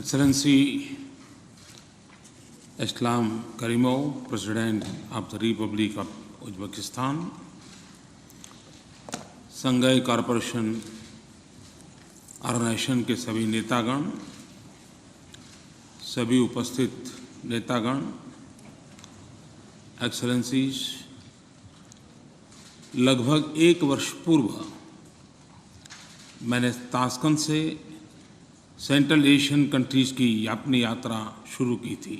Excellency Islam Karimov, President of the Republic of Uzbekistan, Shanghai corporation organisation के सभी नेतागण, सभी उपस्थित नेतागण, एक्सेलेंसीज, लगभग 1 वर्ष पूर्व मैंने ताशकंद से सेंट्रल एशियन कंट्रीज़ की अपनी यात्रा शुरू की थी।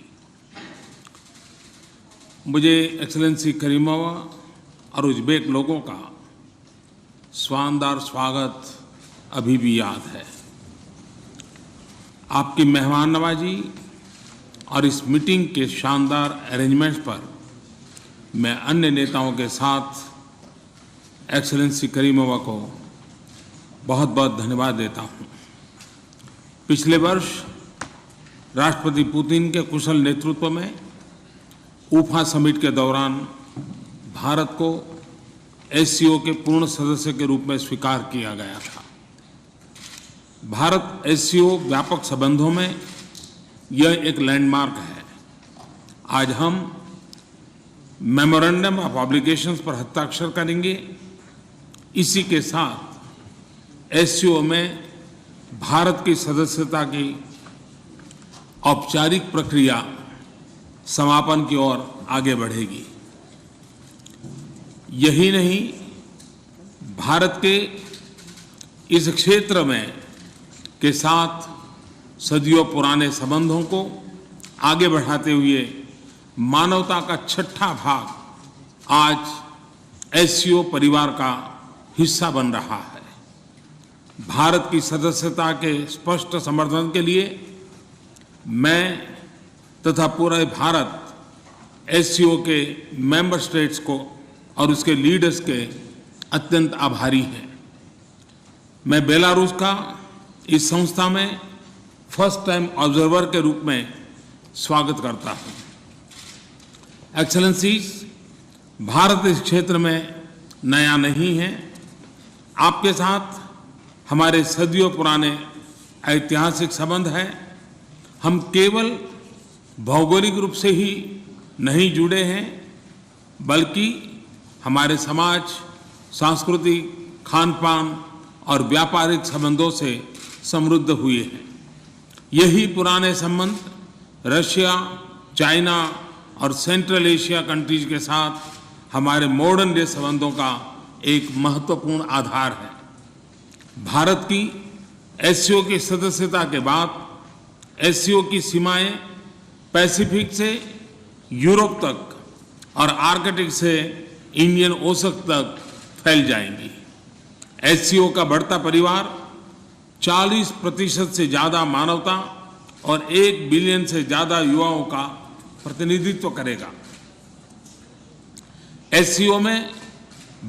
मुझे एक्सेलेंसी करीमोवा और उज़्बेक लोगों का शानदार स्वागत अभी भी याद है। आपकी मेहमान नवाजी और इस मीटिंग के शानदार अरेंजमेंट्स पर मैं अन्य नेताओं के साथ एक्सेलेंसी करीमोवा को बहुत बहुत धन्यवाद देता हूँ। पिछले वर्ष राष्ट्रपति पुतिन के कुशल नेतृत्व में ऊफा समिट के दौरान भारत को एससीओ के पूर्ण सदस्य के रूप में स्वीकार किया गया था। भारत एससीओ व्यापक संबंधों में यह एक लैंडमार्क है। आज हम मेमोरेंडम ऑफ ऑब्लिगेशंस पर हस्ताक्षर करेंगे। इसी के साथ एससीओ में भारत की सदस्यता की औपचारिक प्रक्रिया समापन की ओर आगे बढ़ेगी। यही नहीं, भारत के इस क्षेत्र में के साथ सदियों पुराने संबंधों को आगे बढ़ाते हुए मानवता का 6ठा भाग आज एससीओ परिवार का हिस्सा बन रहा है। भारत की सदस्यता के स्पष्ट समर्थन के लिए मैं तथा पूरा भारत एससीओ के मेंबर स्टेट्स को और उसके लीडर्स के अत्यंत आभारी हैं। मैं बेलारूस का इस संस्था में फर्स्ट टाइम ऑब्जर्वर के रूप में स्वागत करता हूं। एक्सेलेंसीज, भारत इस क्षेत्र में नया नहीं है। आपके साथ हमारे सदियों पुराने ऐतिहासिक संबंध हैं। हम केवल भौगोलिक रूप से ही नहीं जुड़े हैं, बल्कि हमारे समाज, सांस्कृतिक, खान-पान और व्यापारिक संबंधों से समृद्ध हुए हैं। यही पुराने संबंध रशिया, चाइना और सेंट्रल एशिया कंट्रीज के साथ हमारे मॉडर्न डे संबंधों का एक महत्वपूर्ण आधार है। भारत की एससीओ की सदस्यता के बाद एससीओ की सीमाएं पैसिफिक से यूरोप तक और आर्कटिक से इंडियन ओशन तक फैल जाएंगी। एससीओ का बढ़ता परिवार 40% से ज़्यादा मानवता और 1 बिलियन से ज़्यादा युवाओं का प्रतिनिधित्व करेगा। एससीओ में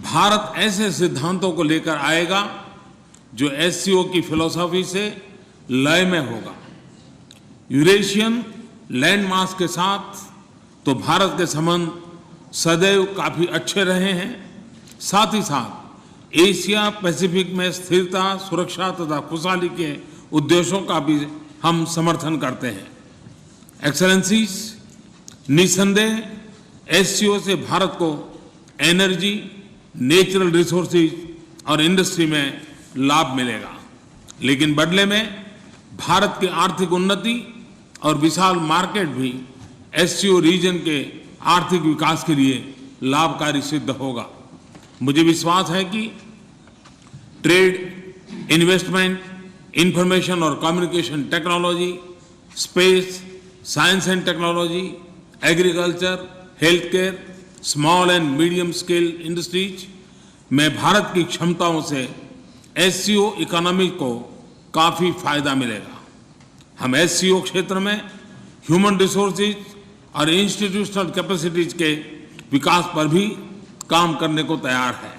भारत ऐसे सिद्धांतों को लेकर आएगा जो एससीओ की फिलॉसफी से लय में होगा। यूरेशियन लैंडमास के साथ तो भारत के संबंध सदैव काफी अच्छे रहे हैं। साथ ही साथ एशिया पैसिफिक में स्थिरता, सुरक्षा तथा खुशहाली के उद्देश्यों का भी हम समर्थन करते हैं। एक्सेलेंसीज, निसंदेह एससीओ से भारत को एनर्जी, नेचुरल रिसोर्सेज और इंडस्ट्री में लाभ मिलेगा, लेकिन बदले में भारत की आर्थिक उन्नति और विशाल मार्केट भी एससीओ रीजन के आर्थिक विकास के लिए लाभकारी सिद्ध होगा। मुझे विश्वास है कि ट्रेड, इन्वेस्टमेंट, इंफॉर्मेशन और communication technology, space, science and technology, agriculture, health care, small and medium scale industries में भारत की क्षमताओं से एससीओ इकोनॉमी को काफी फायदा मिलेगा। हम एससीओ क्षेत्र में ह्यूमन रिसोर्सेज और इंस्टीट्यूशनल कैपेसिटीज के विकास पर भी काम करने को तैयार है।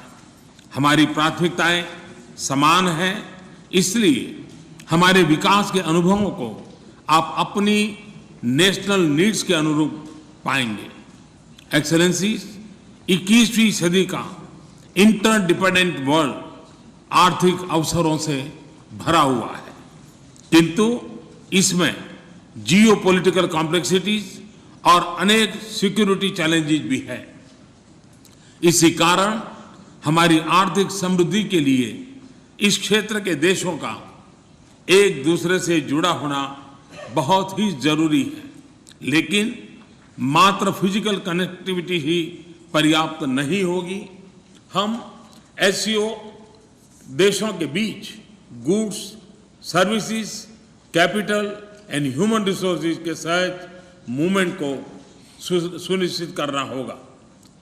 हमारी प्राथमिकताएं समान हैं, इसलिए हमारे विकास के अनुभवों को आप अपनी नेशनल नीड्स के अनुरूप पाएंगे। एक्सेलेंसीज, 21वीं सदी का इंटरडिपेंडेंट वर्ल्ड आर्थिक अवसरों से भरा हुआ है, किंतु इसमें जियोपॉलिटिकल कॉम्प्लेक्सिटीज और अनेक सिक्योरिटी चैलेंजेस भी है। इसी कारण हमारी आर्थिक समृद्धि के लिए इस क्षेत्र के देशों का एक दूसरे से जुड़ा होना बहुत ही जरूरी है। लेकिन मात्र फिजिकल कनेक्टिविटी ही पर्याप्त नहीं होगी। हम एससीओ देशों के बीच goods, services, capital and human resources के सहज मूवमेंट को सुनिश्चित करना होगा।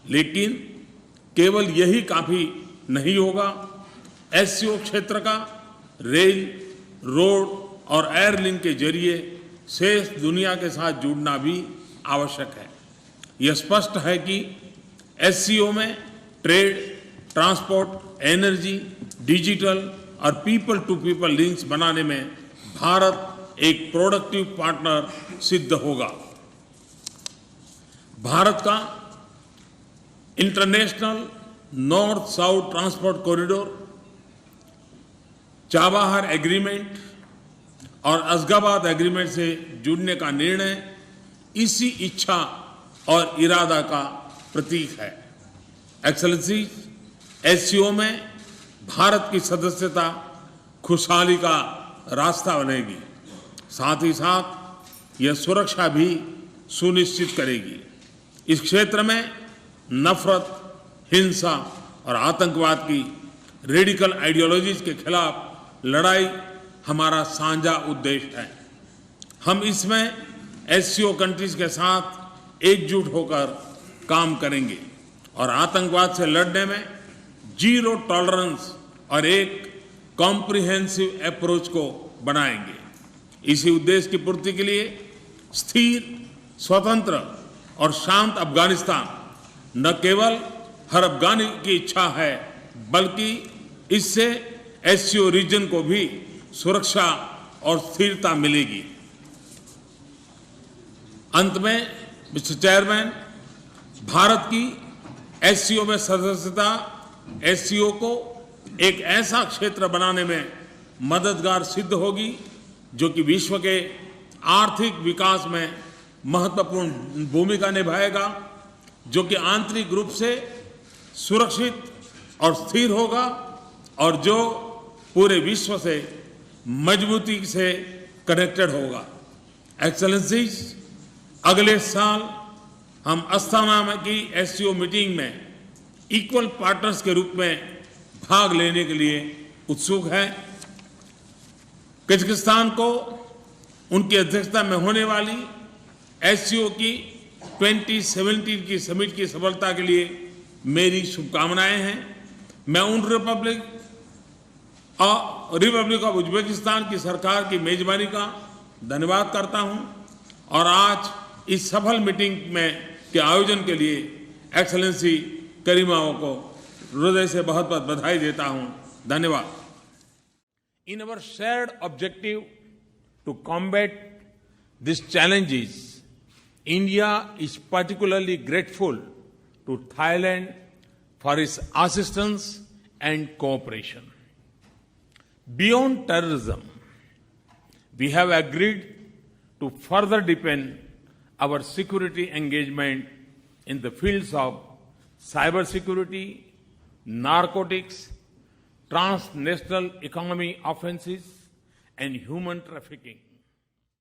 लेकिन केवल यही काफी नहीं होगा। एससीओ क्षेत्र का रेल, रोड और एयर लिंक के जरिए शेष दुनिया के साथ जुड़ना भी आवश्यक है। यह स्पष्ट है कि एससीओ में ट्रेड, ट्रांसपोर्ट, एनर्जी, डिजिटल और पीपल टू पीपल लिंक्स बनाने में भारत एक प्रोडक्टिव पार्टनर सिद्ध होगा। भारत का international north south transport corridor, Chabahar agreement और अशगाबाद एग्रीमेंट से जुड़ने का निर्णय इसी इच्छा और इरादा का प्रतीक है। एक्सेलेंसी, एससीओ में भारत की सदस्यता खुशहाली का रास्ता बनेगी। साथ ही साथ यह सुरक्षा भी सुनिश्चित करेगी। इस क्षेत्र में नफरत, हिंसा और आतंकवाद की रेडिकल आइडियोलॉजीज के खिलाफ लड़ाई हमारा साझा उद्देश्य है। हम इसमें एससीओ कंट्रीज के साथ एकजुट होकर काम करेंगे और आतंकवाद से लड़ने में जीरो टॉलरेंस और एक कॉम्प्रिहेंसिव अप्रोच को बनाएंगे। इसी उद्देश्य की पूर्ति के लिए स्थिर, स्वतंत्र और शांत अफगानिस्तान न केवल हर अफगानी की इच्छा है, बल्कि इससे एससीओ रीजन को भी सुरक्षा और स्थिरता मिलेगी। अंत में मिस्टर चेयरमैन, भारत की एससीओ में सदस्यता एससीओ को एक ऐसा क्षेत्र बनाने में मददगार सिद्ध होगी जो कि विश्व के आर्थिक विकास में महत्वपूर्ण भूमिका निभाएगा, जो कि आंतरिक रूप से सुरक्षित और स्थिर होगा और जो पूरे विश्व से मजबूती से कनेक्टेड होगा। एक्सेलेंसीज, अगले साल हम अस्ताना में की एससीओ मीटिंग में इक्वल पार्टनर्स के रूप में भाग लेने के लिए उत्सुक हैं। कजाकिस्तान को उनकी अध्यक्षता में होने वाली एससीओ की 2017 की समिट की सफलता के लिए मेरी शुभकामनाएं हैं। मैं उन रिपब्लिक ऑफ उज्बेकिस्तान की सरकार की मेजबानी का धन्यवाद करता हूं और आज इस सफल मीटिंग के आयोजन के लिए एक्सेलेंसी करीमाओं को हृदय से बहुत बहुत बधाई देता हूं। धन्यवाद। In our shared objective to combat this challenges, India is particularly grateful to Thailand for its assistance and cooperation. Beyond terrorism, we have agreed to further deepen our security engagement in the fields of cybersecurity, narcotics, transnational economy offenses, and human trafficking.